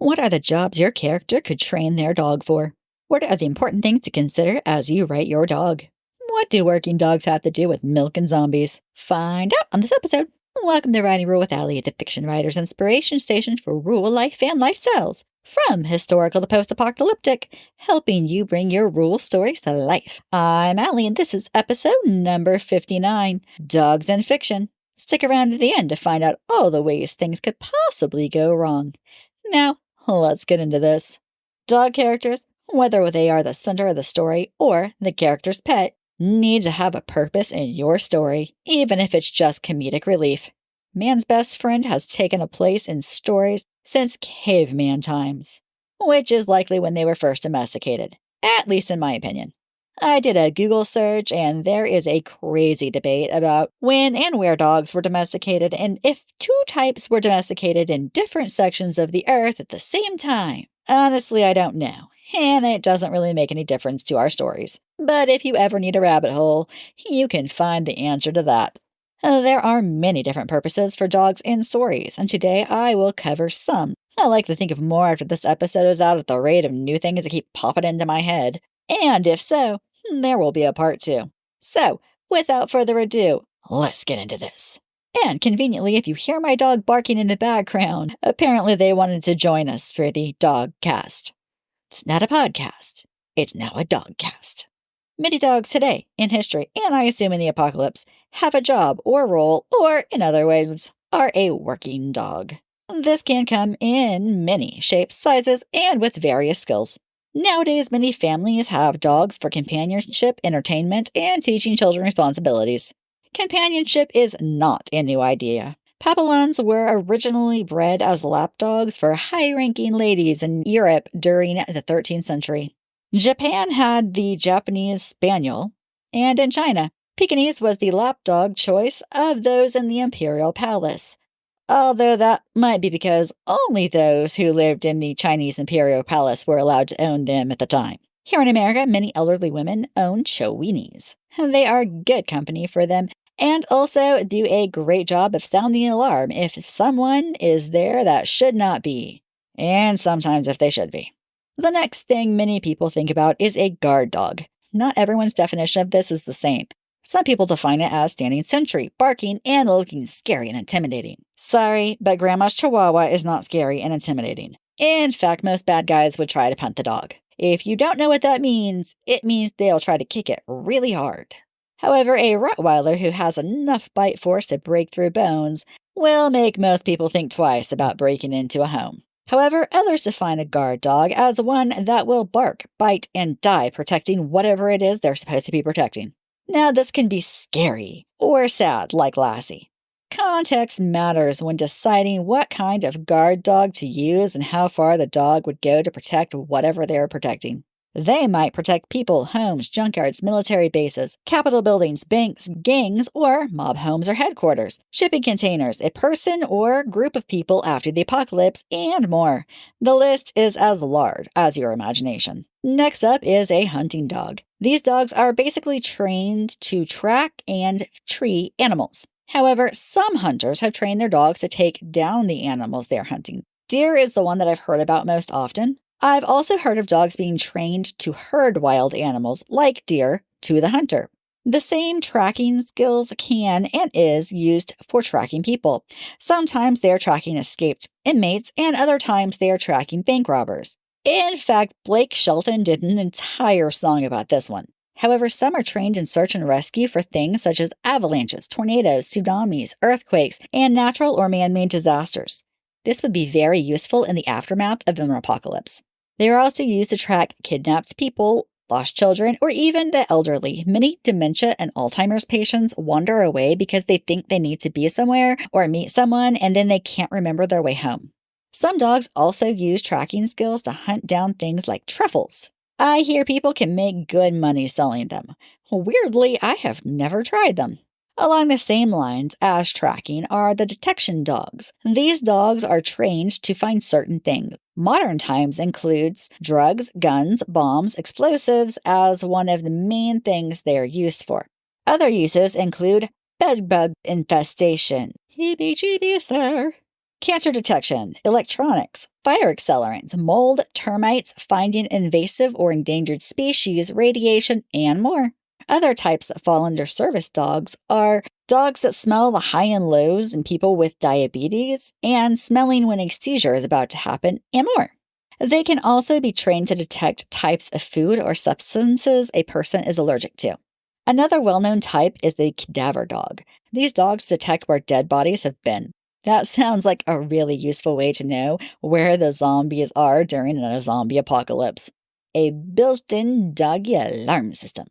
What are the jobs your character could train their dog for? What are the important things to consider as you write your dog? What do working dogs have to do with milk and zombies? Find out on this episode. Welcome to Writing Rule with Allie, the fiction writer's inspiration station for rural life and lifestyles. From historical to post-apocalyptic, helping you bring your rule stories to life. I'm Allie, and this is episode number 59, Dogs and Fiction. Stick around to the end to find out all the ways things could possibly go wrong. Now, let's get into this. Dog characters, whether they are the center of the story or the character's pet, need to have a purpose in your story, even if it's just comedic relief. Man's best friend has taken a place in stories since caveman times, which is likely when they were first domesticated, at least in my opinion. I did a Google search, and there is a crazy debate about when and where dogs were domesticated and if two types were domesticated in different sections of the earth at the same time. Honestly, I don't know, and it doesn't really make any difference to our stories. But if you ever need a rabbit hole, you can find the answer to that. There are many different purposes for dogs in stories, and today I will cover some. I like to think of more after this episode is out at the rate of new things that keep popping into my head. And if so, there will be a part 2. So, without further ado, let's get into this. And conveniently, if you hear my dog barking in the background, apparently they wanted to join us for the dog cast. It's not a podcast. It's now a dog cast. Many dogs today, in history, and I assume in the apocalypse, have a job or role, or in other words, are a working dog. This can come in many shapes, sizes, and with various skills. Nowadays, many families have dogs for companionship, entertainment, and teaching children responsibilities. Companionship is not a new idea. Papillons were originally bred as lapdogs for high-ranking ladies in Europe during the 13th century. Japan had the Japanese Spaniel, and in China, Pekingese was the lapdog choice of those in the imperial palace. Although that might be because only those who lived in the Chinese imperial palace were allowed to own them at the time. Here in America, many elderly women own Chiweenies. They are good company for them and also do a great job of sounding the alarm if someone is there that should not be, and sometimes if they should be. The next thing many people think about is a guard dog. Not everyone's definition of this is the same. Some people define it as standing sentry, barking, and looking scary and intimidating. Sorry, but Grandma's Chihuahua is not scary and intimidating. In fact, most bad guys would try to punt the dog. If you don't know what that means, it means they'll try to kick it really hard. However, a Rottweiler who has enough bite force to break through bones will make most people think twice about breaking into a home. However, others define a guard dog as one that will bark, bite, and die protecting whatever it is they're supposed to be protecting. Now, this can be scary or sad, like Lassie. Context matters when deciding what kind of guard dog to use and how far the dog would go to protect whatever they are protecting. They might protect people, homes, junkyards, military bases, capitol buildings, banks, gangs, or mob homes or headquarters, shipping containers, a person or group of people after the apocalypse, and more. The list is as large as your imagination. Next up is a hunting dog. These dogs are basically trained to track and tree animals. However, some hunters have trained their dogs to take down the animals they're hunting. Deer is the one that I've heard about most often. I've also heard of dogs being trained to herd wild animals, like deer, to the hunter. The same tracking skills can and is used for tracking people. Sometimes they are tracking escaped inmates, and other times they are tracking bank robbers. In fact, Blake Shelton did an entire song about this one. However, some are trained in search and rescue for things such as avalanches, tornadoes, tsunamis, earthquakes, and natural or man-made disasters. This would be very useful in the aftermath of an apocalypse. They are also used to track kidnapped people, lost children, or even the elderly. Many dementia and Alzheimer's patients wander away because they think they need to be somewhere or meet someone, and then they can't remember their way home. Some dogs also use tracking skills to hunt down things like truffles. I hear people can make good money selling them. Weirdly, I have never tried them. Along the same lines as tracking are the detection dogs. These dogs are trained to find certain things. Modern times includes drugs, guns, bombs, explosives as one of the main things they are used for. Other uses include bedbug infestation. Heebie-jeebies there. Cancer detection, electronics, fire accelerants, mold, termites, finding invasive or endangered species, radiation, and more. Other types that fall under service dogs are dogs that smell the high and lows in people with diabetes and smelling when a seizure is about to happen, and more. They can also be trained to detect types of food or substances a person is allergic to. Another well known type is the cadaver dog. These dogs detect where dead bodies have been. That sounds like a really useful way to know where the zombies are during a zombie apocalypse. A built in doggy alarm system.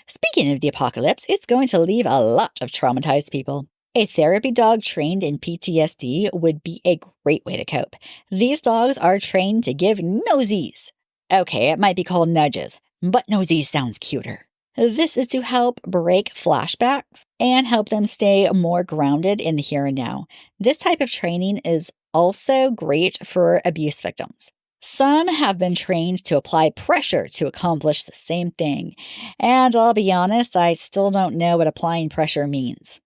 Speaking of the apocalypse, it's going to leave a lot of traumatized people. A therapy dog trained in PTSD would be a great way to cope. These dogs are trained to give nosies. Okay, it might be called nudges, but nosies sounds cuter. This is to help break flashbacks and help them stay more grounded in the here and now. This type of training is also great for abuse victims. Some have been trained to apply pressure to accomplish the same thing. And I'll be honest, I still don't know what applying pressure means.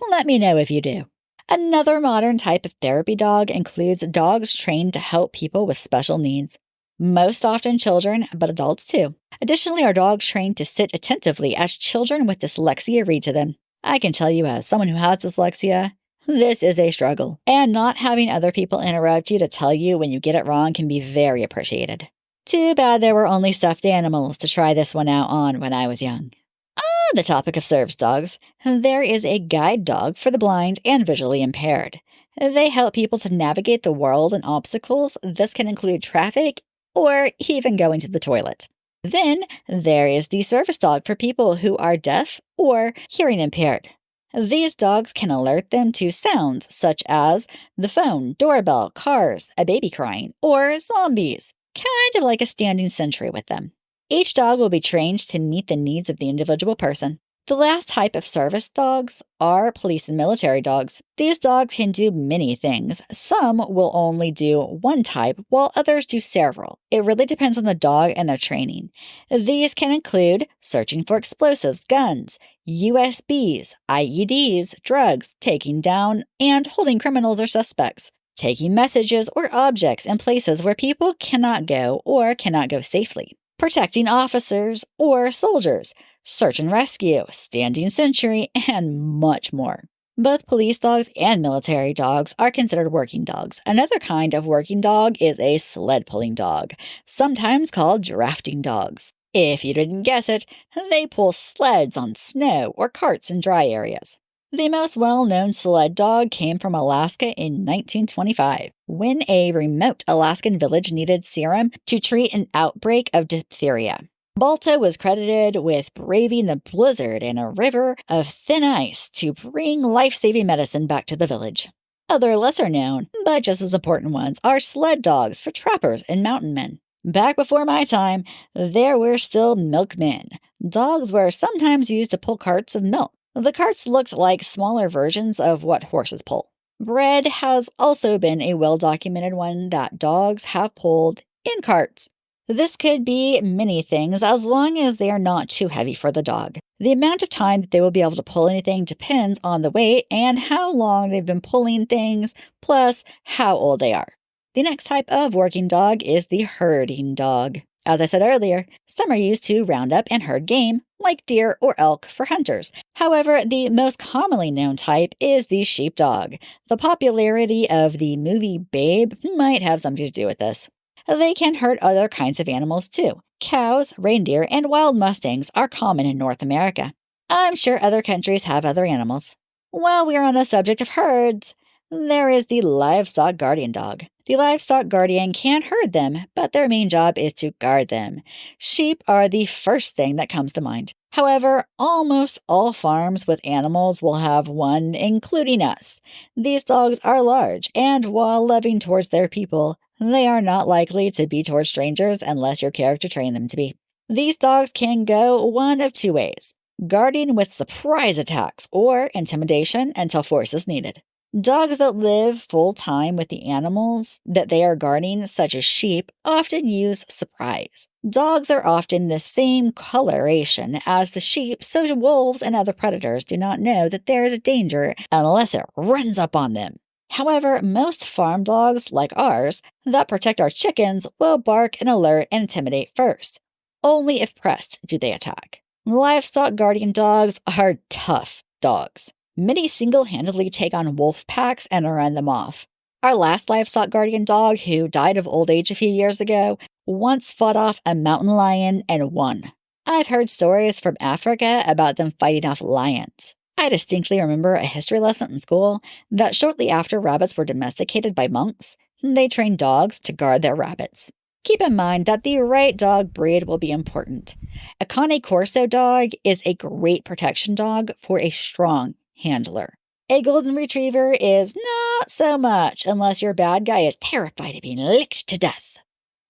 Let me know if you do. Another modern type of therapy dog includes dogs trained to help people with special needs. Most often children, but adults too. Additionally, are dogs trained to sit attentively as children with dyslexia read to them. I can tell you as someone who has dyslexia, this is a struggle. And not having other people interrupt you to tell you when you get it wrong can be very appreciated. Too bad there were only stuffed animals to try this one out on when I was young. On the topic of service dogs, there is a guide dog for the blind and visually impaired. They help people to navigate the world and obstacles. This can include traffic or even going to the toilet. Then there is the service dog for people who are deaf or hearing impaired. These dogs can alert them to sounds such as the phone, doorbell, cars, a baby crying, or zombies, kind of like a standing sentry with them. Each dog will be trained to meet the needs of the individual person. The last type of service dogs are police and military dogs. These dogs can do many things. Some will only do one type, while others do several. It really depends on the dog and their training. These can include searching for explosives, guns, USBs, IEDs, drugs, taking down and holding criminals or suspects, taking messages or objects in places where people cannot go or cannot go safely, protecting officers or soldiers, search and rescue, standing sentry, and much more. Both police dogs and military dogs are considered working dogs. Another kind of working dog is a sled pulling dog, sometimes called drafting dogs. If you didn't guess it, they pull sleds on snow or carts in dry areas. The most well-known sled dog came from Alaska in 1925, when a remote Alaskan village needed serum to treat an outbreak of diphtheria. Balta was credited with braving the blizzard in a river of thin ice to bring life-saving medicine back to the village. Other lesser-known, but just as important ones, are sled dogs for trappers and mountain men. Back before my time, there were still milkmen. Dogs were sometimes used to pull carts of milk. The carts looked like smaller versions of what horses pull. Bread has also been a well-documented one that dogs have pulled in carts. This could be many things as long as they are not too heavy for the dog. The amount of time that they will be able to pull anything depends on the weight and how long they've been pulling things, plus how old they are. The next type of working dog is the herding dog. As I said earlier, some are used to round up and herd game, like deer or elk for hunters. However, the most commonly known type is the sheepdog. The popularity of the movie Babe might have something to do with this. They can herd other kinds of animals too. Cows, reindeer, and wild mustangs are common in North America. I'm sure other countries have other animals. While we are on the subject of herds, there is the livestock guardian dog. The livestock guardian can herd them, but their main job is to guard them. Sheep are the first thing that comes to mind. However, almost all farms with animals will have one, including us. These dogs are large, and while loving towards their people, they are not likely to be towards strangers unless your character trained them to be. These dogs can go one of two ways: guarding with surprise attacks or intimidation until force is needed. Dogs that live full-time with the animals that they are guarding, such as sheep, often use surprise. Dogs are often the same coloration as the sheep, so wolves and other predators do not know that there is a danger unless it runs up on them. However, most farm dogs, like ours, that protect our chickens will bark and alert and intimidate first. Only if pressed do they attack. Livestock guardian dogs are tough dogs. Many single-handedly take on wolf packs and run them off. Our last livestock guardian dog, who died of old age a few years ago, once fought off a mountain lion and won. I've heard stories from Africa about them fighting off lions. I distinctly remember a history lesson in school that shortly after rabbits were domesticated by monks, they trained dogs to guard their rabbits. Keep in mind that the right dog breed will be important. A Cane Corso dog is a great protection dog for a strong handler. A Golden Retriever is not so much unless your bad guy is terrified of being licked to death.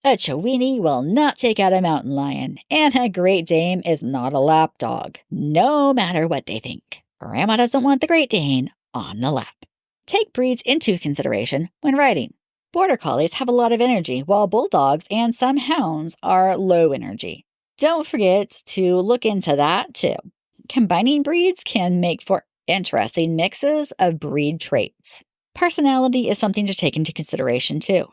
A Chiweenie will not take out a mountain lion, and a Great Dane is not a lap dog, no matter what they think. Grandma doesn't want the Great Dane on the lap. Take breeds into consideration when riding. Border Collies have a lot of energy, while Bulldogs and some Hounds are low energy. Don't forget to look into that too. Combining breeds can make for interesting mixes of breed traits. Personality is something to take into consideration too.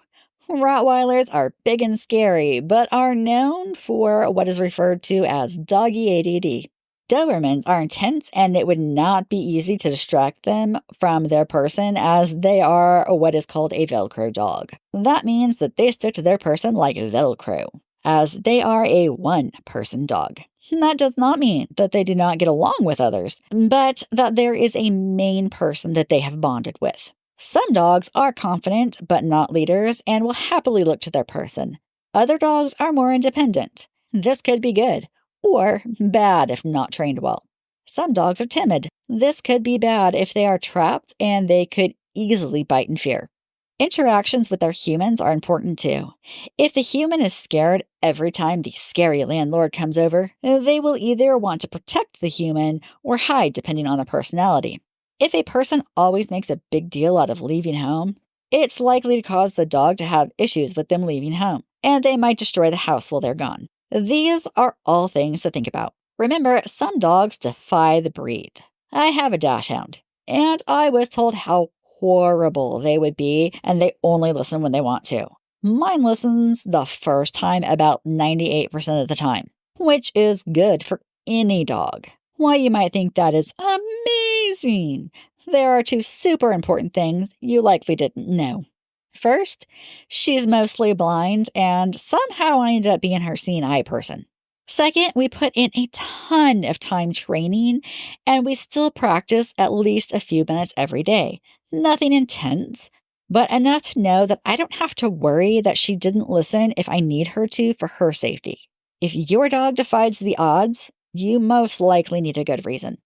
Rottweilers are big and scary, but are known for what is referred to as doggy ADD. Dobermans are intense, and it would not be easy to distract them from their person, as they are what is called a Velcro dog. That means that they stick to their person like Velcro, as they are a one-person dog. That does not mean that they do not get along with others, but that there is a main person that they have bonded with. Some dogs are confident but not leaders and will happily look to their person. Other dogs are more independent. This could be good, or bad if not trained well. Some dogs are timid. This could be bad if they are trapped and they could easily bite in fear. Interactions with their humans are important too. If the human is scared every time the scary landlord comes over, they will either want to protect the human or hide depending on their personality. If a person always makes a big deal out of leaving home, it's likely to cause the dog to have issues with them leaving home, and they might destroy the house while they're gone. These are all things to think about. Remember, some dogs defy the breed. I have a dachshund, and I was told how horrible they would be, and they only listen when they want to. Mine listens the first time about 98% of the time, which is good for any dog. Why, you might think that is amazing. There are two super important things you likely didn't know. First, she's mostly blind, and somehow I ended up being her seeing eye person. Second, we put in a ton of time training, and we still practice at least a few minutes every day. Nothing intense, but enough to know that I don't have to worry that she didn't listen if I need her to for her safety. If your dog defies the odds, you most likely need a good reason.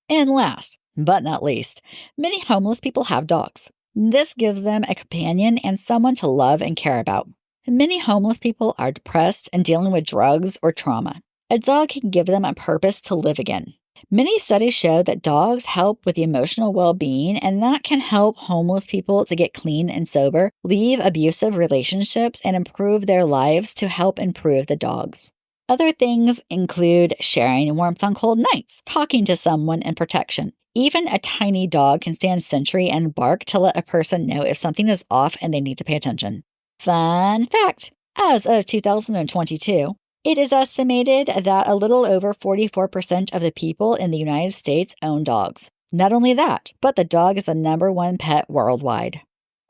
And last, but not least, many homeless people have dogs. This gives them a companion and someone to love and care about. Many homeless people are depressed and dealing with drugs or trauma. A dog can give them a purpose to live again. Many studies show that dogs help with the emotional well-being, and that can help homeless people to get clean and sober, leave abusive relationships, and improve their lives to help improve the dogs. Other things include sharing warmth on cold nights, talking to someone, and protection. Even a tiny dog can stand sentry and bark to let a person know if something is off and they need to pay attention. Fun fact, as of 2022, it is estimated that a little over 44% of the people in the United States own dogs. Not only that, but the dog is the #1 pet worldwide.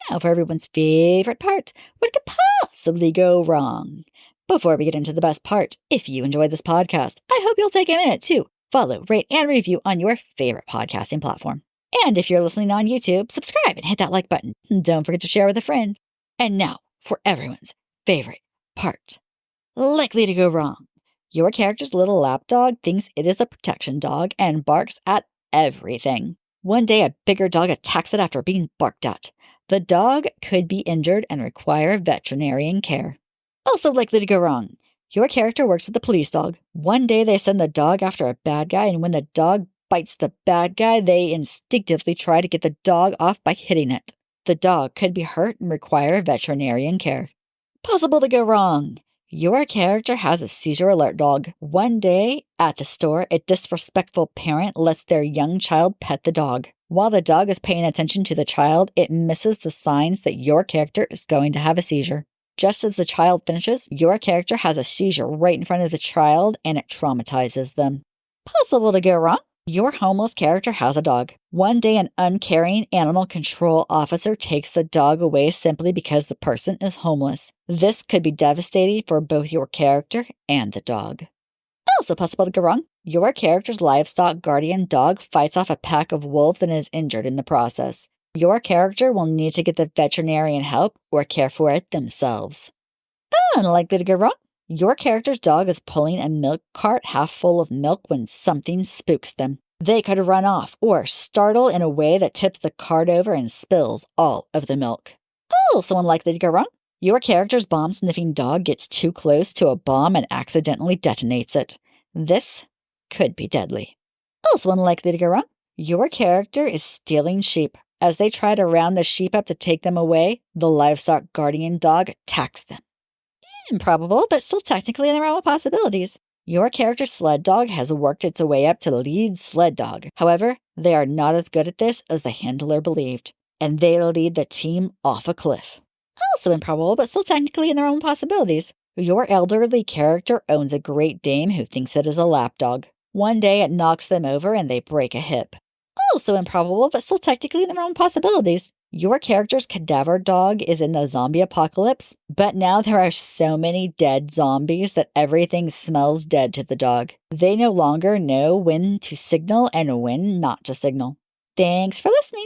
Now for everyone's favorite part, what could possibly go wrong? Before we get into the best part, if you enjoyed this podcast, I hope you'll take a minute to follow, rate, and review on your favorite podcasting platform. And if you're listening on YouTube, subscribe and hit that like button. Don't forget to share with a friend. And now, for everyone's favorite part. Likely to go wrong. Your character's little lapdog thinks it is a protection dog and barks at everything. One day, a bigger dog attacks it after being barked at. The dog could be injured and require veterinarian care. Also likely to go wrong. Your character works with the police dog. One day, they send the dog after a bad guy, and when the dog bites the bad guy, they instinctively try to get the dog off by hitting it. The dog could be hurt and require veterinarian care. Possible to go wrong. Your character has a seizure alert dog. One day, at the store, a disrespectful parent lets their young child pet the dog. While the dog is paying attention to the child, it misses the signs that your character is going to have a seizure. Just as the child finishes, your character has a seizure right in front of the child and it traumatizes them. Possible to go wrong? Your homeless character has a dog. One day, an uncaring animal control officer takes the dog away simply because the person is homeless. This could be devastating for both your character and the dog. Also possible to go wrong. Your character's livestock guardian dog fights off a pack of wolves and is injured in the process. Your character will need to get the veterinarian help or care for it themselves. Unlikely to go wrong. Your character's dog is pulling a milk cart half full of milk when something spooks them. They could run off or startle in a way that tips the cart over and spills all of the milk. Also unlikely to go wrong. Your character's bomb-sniffing dog gets too close to a bomb and accidentally detonates it. This could be deadly. Also unlikely to go wrong. Your character is stealing sheep. As they try to round the sheep up to take them away, the livestock guardian dog attacks them. Improbable, but still technically in the realm of possibilities. Your character's sled dog has worked its way up to lead sled dog. However, they are not as good at this as the handler believed, and they lead the team off a cliff. Also improbable, but still technically in their own possibilities. Your elderly character owns a Great Dane who thinks it is a lapdog. One day it knocks them over and they break a hip. Also improbable, but still technically in their own possibilities. Your character's cadaver dog is in the zombie apocalypse, but now there are so many dead zombies that everything smells dead to the dog. They no longer know when to signal and when not to signal. Thanks for listening.